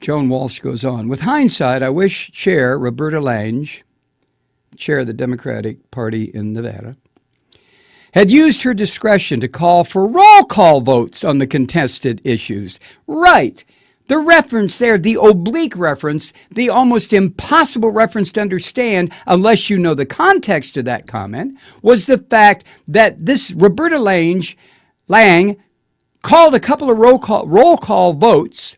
Joan Walsh goes on, with hindsight, I wish Chair Roberta Lange, chair of the Democratic Party in Nevada, had used her discretion to call for roll call votes on the contested issues. Right. The reference there, the oblique reference, the almost impossible reference to understand unless you know the context of that comment, was the fact that this Roberta Lang called a couple of roll call votes,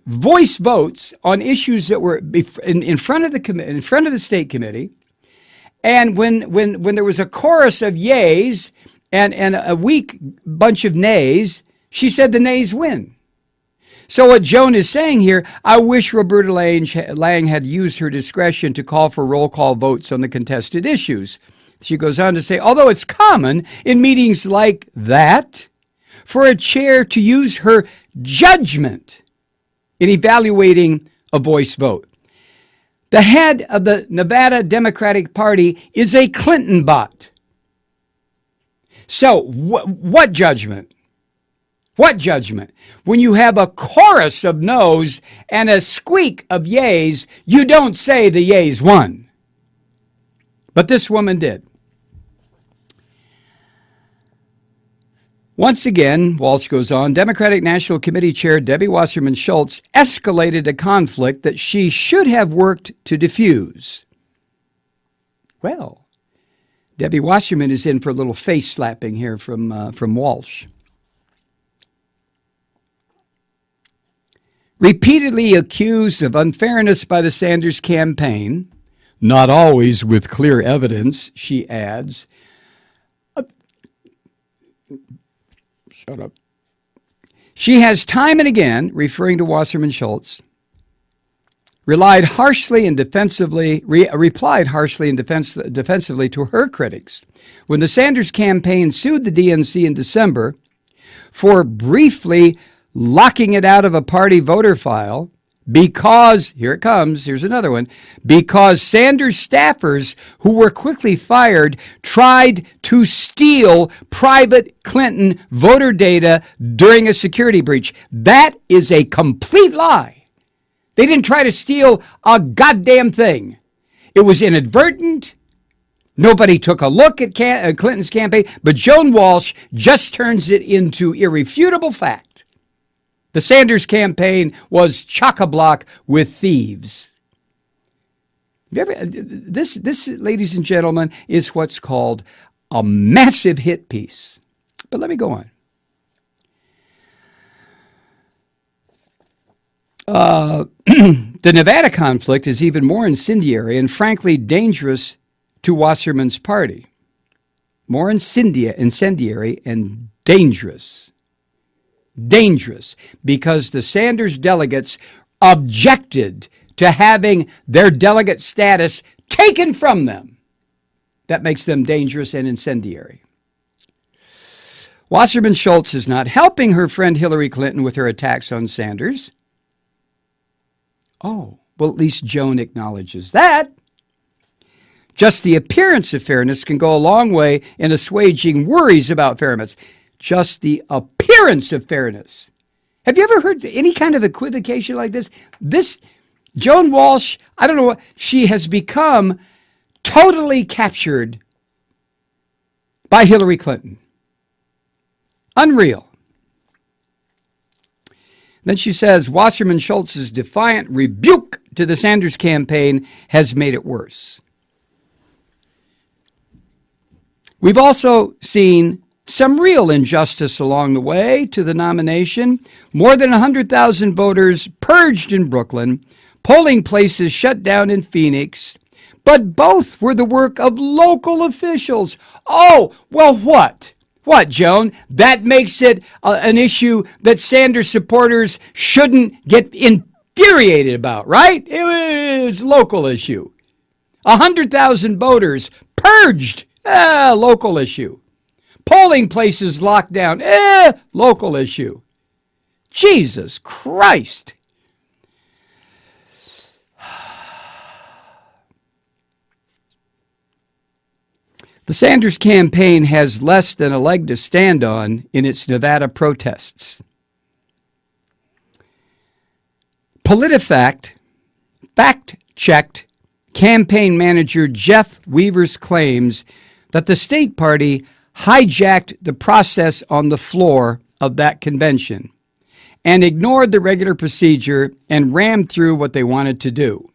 voice votes on issues that were in front of the state committee. And when there was a chorus of yays and a weak bunch of nays, she said the nays win. So what Joan is saying here, I wish Roberta Lang had used her discretion to call for roll call votes on the contested issues. She goes on to say, although it's common in meetings like that for a chair to use her judgment in evaluating a voice vote. The head of the Nevada Democratic Party is a Clinton bot. So what judgment? What judgment? When you have a chorus of no's and a squeak of yays, you don't say the yays won. But this woman did. Once again, Walsh goes on, Democratic National Committee Chair Debbie Wasserman Schultz escalated a conflict that she should have worked to diffuse. Well, Debbie Wasserman is in for a little face slapping here from Walsh. Repeatedly accused of unfairness by the Sanders campaign, not always with clear evidence, she adds. Shut up. She has time and again, referring to Wasserman Schultz, replied harshly and defensively to her critics. When the Sanders campaign sued the DNC in December for briefly locking it out of a party voter file because, here it comes, here's another one, because Sanders staffers who were quickly fired tried to steal private Clinton voter data during a security breach. That is a complete lie. They didn't try to steal a goddamn thing. It was inadvertent. Nobody took a look at Clinton's campaign, but Joan Walsh just turns it into irrefutable fact. The Sanders campaign was chock-a-block with thieves. This, ladies and gentlemen, is what's called a massive hit piece. But let me go on. The Nevada conflict is even more incendiary and frankly dangerous to Wasserman's party. More incendiary and dangerous. Dangerous because the Sanders delegates objected to having their delegate status taken from them. That makes them dangerous and incendiary. Wasserman Schultz is not helping her friend Hillary Clinton with her attacks on Sanders. Oh, well, at least Joan acknowledges that. Just the appearance of fairness can go a long way in assuaging worries about fairness. Just the appearance of fairness. Have you ever heard any kind of equivocation like this? This, Joan Walsh, I don't know what, she has become totally captured by Hillary Clinton. Unreal. Then she says, Wasserman Schultz's defiant rebuke to the Sanders campaign has made it worse. We've also seen some real injustice along the way to the nomination. More than 100,000 voters purged in Brooklyn, polling places shut down in Phoenix, but both were the work of local officials. Oh, well, what? What, Joan? That makes it an issue that Sanders supporters shouldn't get infuriated about, right? It was a local issue. 100,000 voters purged, local issue. Polling places locked down, local issue. Jesus Christ. The Sanders campaign has less than a leg to stand on in its Nevada protests. PolitiFact fact-checked campaign manager Jeff Weaver's claims that the state party hijacked the process on the floor of that convention and ignored the regular procedure and rammed through what they wanted to do.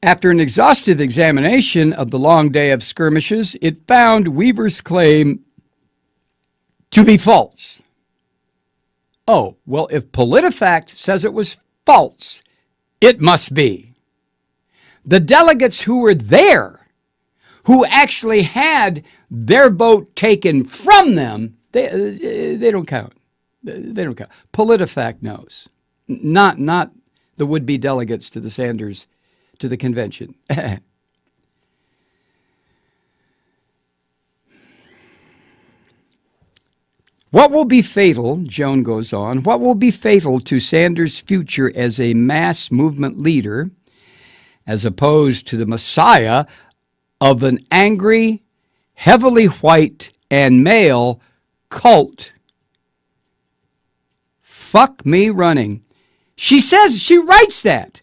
After an exhaustive examination of the long day of skirmishes, it found Weaver's claim to be false. Oh, well, if PolitiFact says it was false, it must be. The delegates who were there, who actually had their vote taken from them, they don't count. They don't count. PolitiFact knows. Not the would-be delegates to the Sanders, to the convention. What will be fatal, Joan goes on, what will be fatal to Sanders' future as a mass movement leader, as opposed to the messiah of an angry, heavily white and male cult? Fuck me running. She writes that.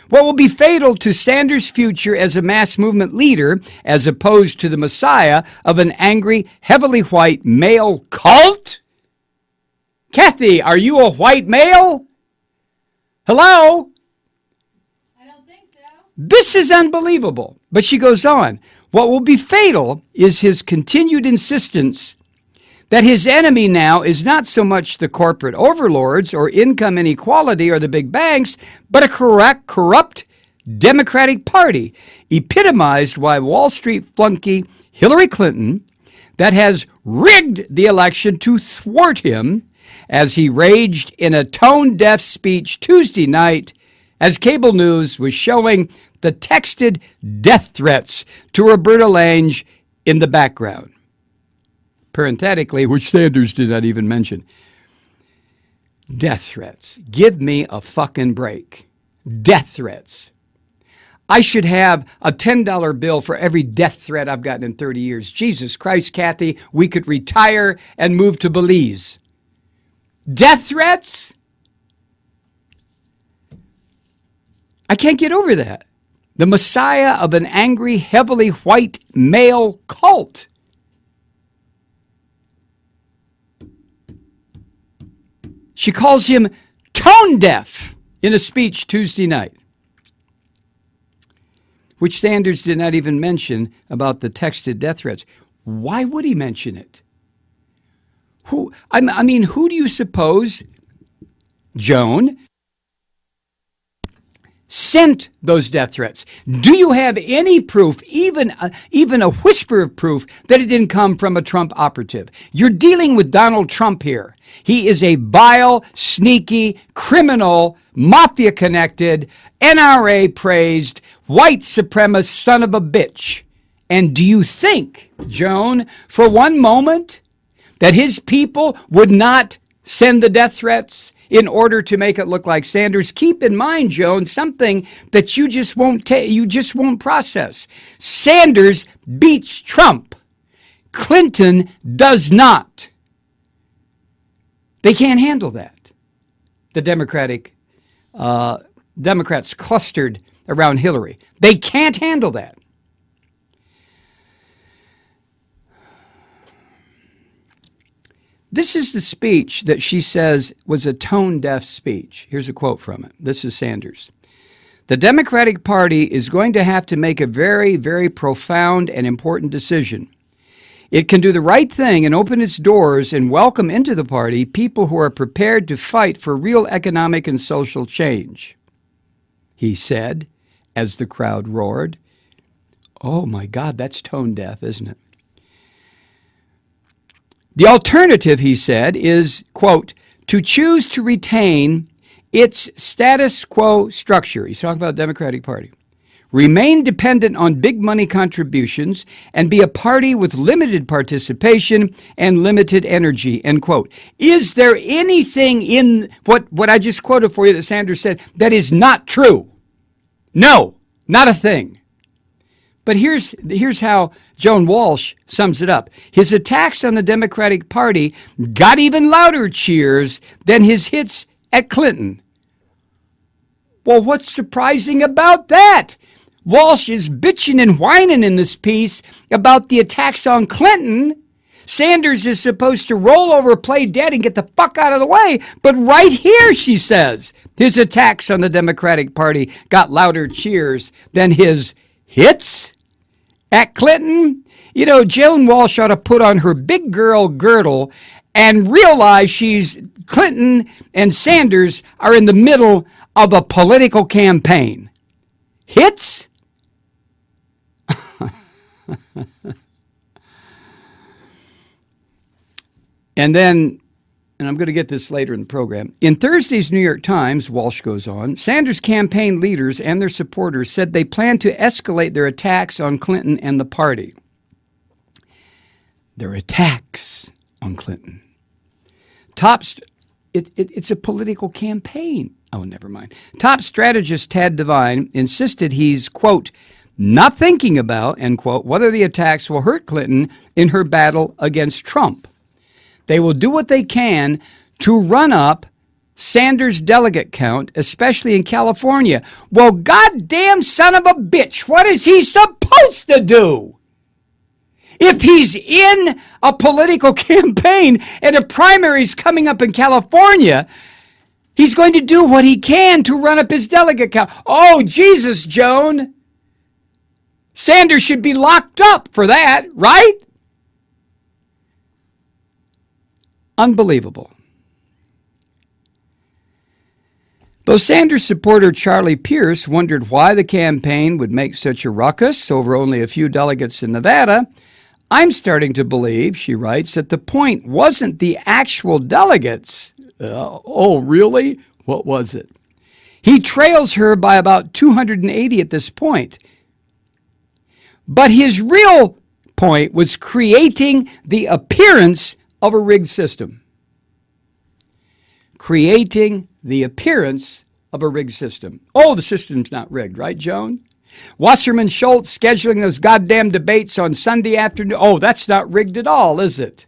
What will be fatal to Sanders' future as a mass movement leader, as opposed to the messiah of an angry, heavily white male cult? Kathy, are you a white male? Hello? I don't think so. This is unbelievable. But she goes on. What will be fatal is his continued insistence that his enemy now is not so much the corporate overlords or income inequality or the big banks, but a corrupt Democratic Party, epitomized by Wall Street flunky Hillary Clinton, that has rigged the election to thwart him, as he raged in a tone-deaf speech Tuesday night as cable news was showing the texted death threats to Roberta Lange in the background. Parenthetically, which Sanders did not even mention. Death threats. Give me a fucking break. Death threats. I should have a $10 bill for every death threat I've gotten in 30 years. Jesus Christ, Kathy, we could retire and move to Belize. Death threats? I can't get over that. The messiah of an angry, heavily white male cult. She calls him tone deaf in a speech Tuesday night, which Sanders did not even mention about the texted death threats. Why would he mention it? Who do you suppose, Joan, sent those death threats? Do you have any proof, even a whisper of proof, that it didn't come from a Trump operative? You're dealing with Donald Trump here. He is a vile, sneaky, criminal, mafia-connected, NRA-praised, white supremacist son of a bitch. And do you think, Joan, for one moment, that his people would not send the death threats in order to make it look like Sanders? Keep in mind, Joan, something that you just won't process. Sanders beats Trump. Clinton does not. They can't handle that. The Democrats clustered around Hillary. They can't handle that. This is the speech that she says was a tone-deaf speech. Here's a quote from it. This is Sanders. The Democratic Party is going to have to make a very, very profound and important decision. It can do the right thing and open its doors and welcome into the party people who are prepared to fight for real economic and social change, he said, as the crowd roared. Oh my God, that's tone-deaf, isn't it? The alternative, he said, is, quote, to choose to retain its status quo structure. He's talking about the Democratic Party. Remain dependent on big money contributions and be a party with limited participation and limited energy, end quote. Is there anything in what I just quoted for you that Sanders said that is not true? No, not a thing. But here's how Joan Walsh sums it up. His attacks on the Democratic Party got even louder cheers than his hits at Clinton. Well, what's surprising about that? Walsh is bitching and whining in this piece about the attacks on Clinton. Sanders is supposed to roll over, play dead, and get the fuck out of the way. But right here, she says, his attacks on the Democratic Party got louder cheers than his hits at Clinton. You know, Joan Walsh ought to put on her big girl girdle and realize Clinton and Sanders are in the middle of a political campaign. Hits? And I'm going to get this later in the program. In Thursday's New York Times, Walsh goes on, Sanders campaign leaders and their supporters said they plan to escalate their attacks on Clinton and the party. Their attacks on Clinton. It's a political campaign. Oh, never mind. Top strategist Tad Devine insisted he's, quote, not thinking about, end quote, whether the attacks will hurt Clinton in her battle against Trump. They will do what they can to run up Sanders' delegate count, especially in California. Well, goddamn son of a bitch, what is he supposed to do? If he's in a political campaign and a primary's coming up in California, he's going to do what he can to run up his delegate count. Oh, Jesus, Joan. Sanders should be locked up for that, right? Unbelievable. Though Sanders supporter Charlie Pierce wondered why the campaign would make such a ruckus over only a few delegates in Nevada, I'm starting to believe, she writes, that the point wasn't the actual delegates. Oh, really? What was it? He trails her by about 280 at this point. But his real point was creating the appearance of a rigged system. Creating the appearance of a rigged system. Oh, the system's not rigged, right, Joan? Wasserman Schultz scheduling those goddamn debates on Sunday afternoon. Oh, that's not rigged at all, is it?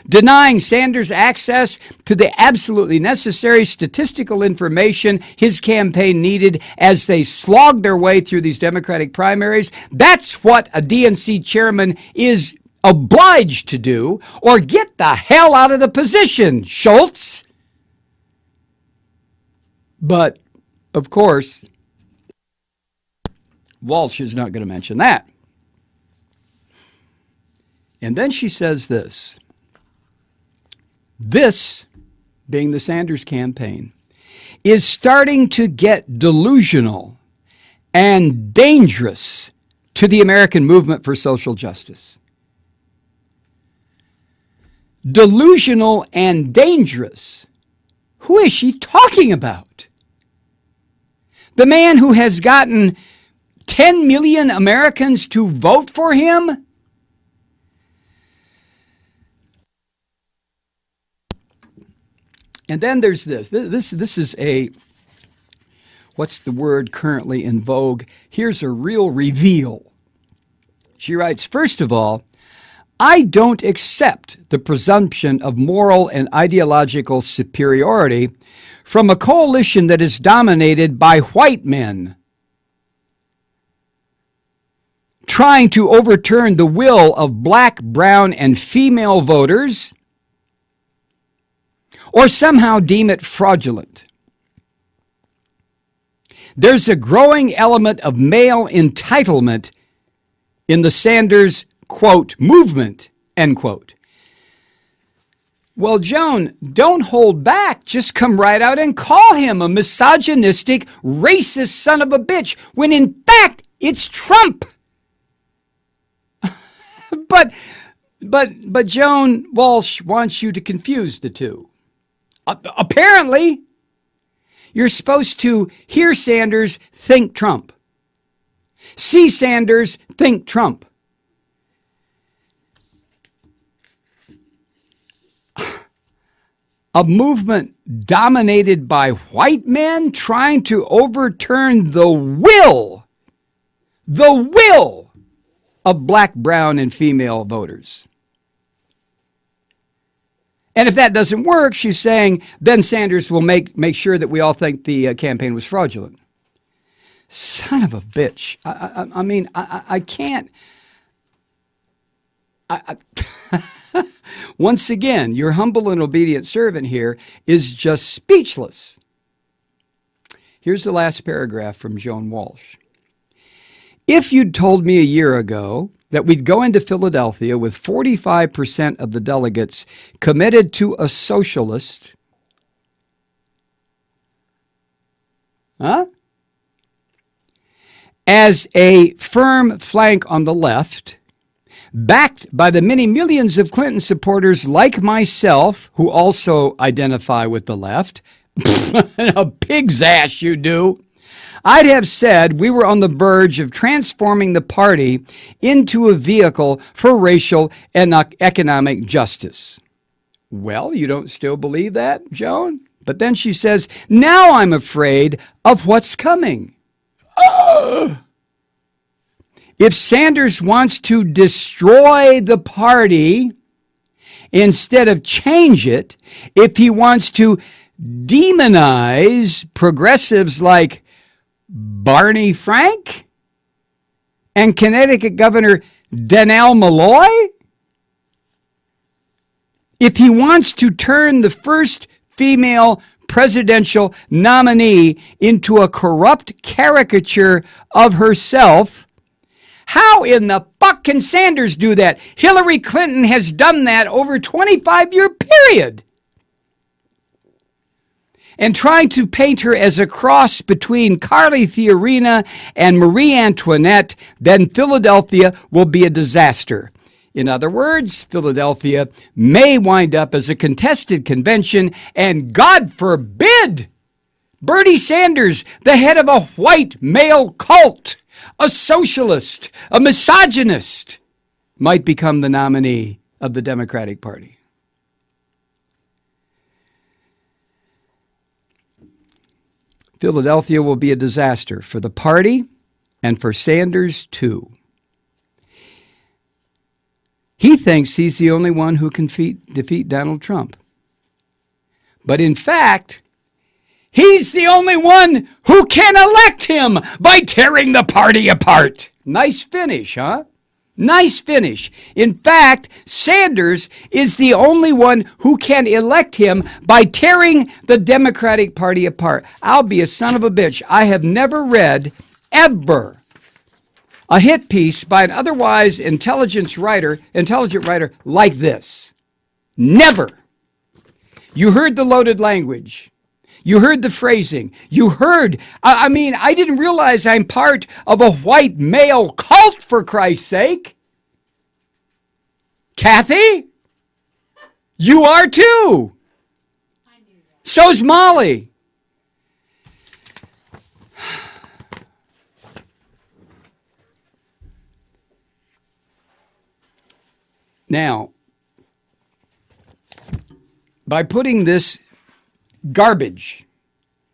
Denying Sanders access to the absolutely necessary statistical information his campaign needed as they slogged their way through these Democratic primaries. That's what a DNC chairman is obliged to do, or get the hell out of the position, Schultz. But, of course, Walsh is not going to mention that. And then she says this. This, being the Sanders campaign, is starting to get delusional and dangerous to the American movement for social justice. Delusional and dangerous. Who is she talking about? The man who has gotten 10 million Americans to vote for him? And then there's this. This is a, what's the word currently in vogue? Here's a real reveal. She writes, first of all, I don't accept the presumption of moral and ideological superiority from a coalition that is dominated by white men trying to overturn the will of black, brown, and female voters, or somehow deem it fraudulent. There's a growing element of male entitlement in the Sanders, quote, movement, end quote. Well, Joan, don't hold back. Just come right out and call him a misogynistic, racist son of a bitch, when in fact it's Trump. But Joan Walsh wants you to confuse the two. Apparently, you're supposed to hear Sanders, think Trump. See Sanders, think Trump. A movement dominated by white men trying to overturn the will of black, brown, and female voters. And if that doesn't work, she's saying, then Sanders will make sure that we all think the campaign was fraudulent. Son of a bitch. I mean, I can't. Once again, your humble and obedient servant here is just speechless. Here's the last paragraph from Joan Walsh. If you'd told me a year ago that we'd go into Philadelphia with 45% of the delegates committed to a socialist, as a firm flank on the left, backed by the many millions of Clinton supporters like myself, who also identify with the left, a pig's ass you do, I'd have said we were on the verge of transforming the party into a vehicle for racial and economic justice. Well, you don't still believe that, Joan? But then she says, now I'm afraid of what's coming. If Sanders wants to destroy the party instead of change it, if he wants to demonize progressives like Barney Frank and Connecticut Governor Malloy, if he wants to turn the first female presidential nominee into a corrupt caricature of herself, how in the fuck can Sanders do that? Hillary Clinton has done that over a 25-year period. And trying to paint her as a cross between Carly Fiorina and Marie Antoinette, then Philadelphia will be a disaster. In other words, Philadelphia may wind up as a contested convention, and God forbid, Bernie Sanders, the head of a white male cult, a socialist, a misogynist, might become the nominee of the Democratic Party. Philadelphia will be a disaster for the party and for Sanders, too. He thinks he's the only one who can defeat Donald Trump. But in fact, he's the only one who can elect him by tearing the party apart. Nice finish, huh? Nice finish. In fact, Sanders is the only one who can elect him by tearing the Democratic Party apart. I'll be a son of a bitch. I have never read, ever, a hit piece by an otherwise intelligent writer like this. Never. You heard the loaded language. You heard the phrasing. You heard, I didn't realize I'm part of a white male cult, for Christ's sake. Kathy? You are too. So's Molly. Now, by putting this garbage,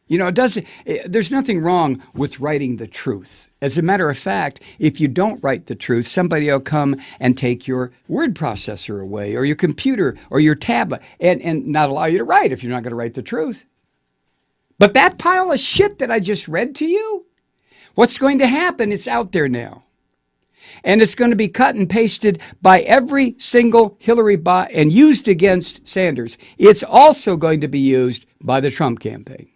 there's nothing wrong with writing the truth. As a matter of fact, if you don't write the truth, somebody will come and take your word processor away, or your computer, or your tablet, and not allow you to write if you're not going to write the truth. But that pile of shit that I just read to you, what's going to happen? It's out there now. And it's going to be cut and pasted by every single Hillary bot and used against Sanders. It's also going to be used by the Trump campaign.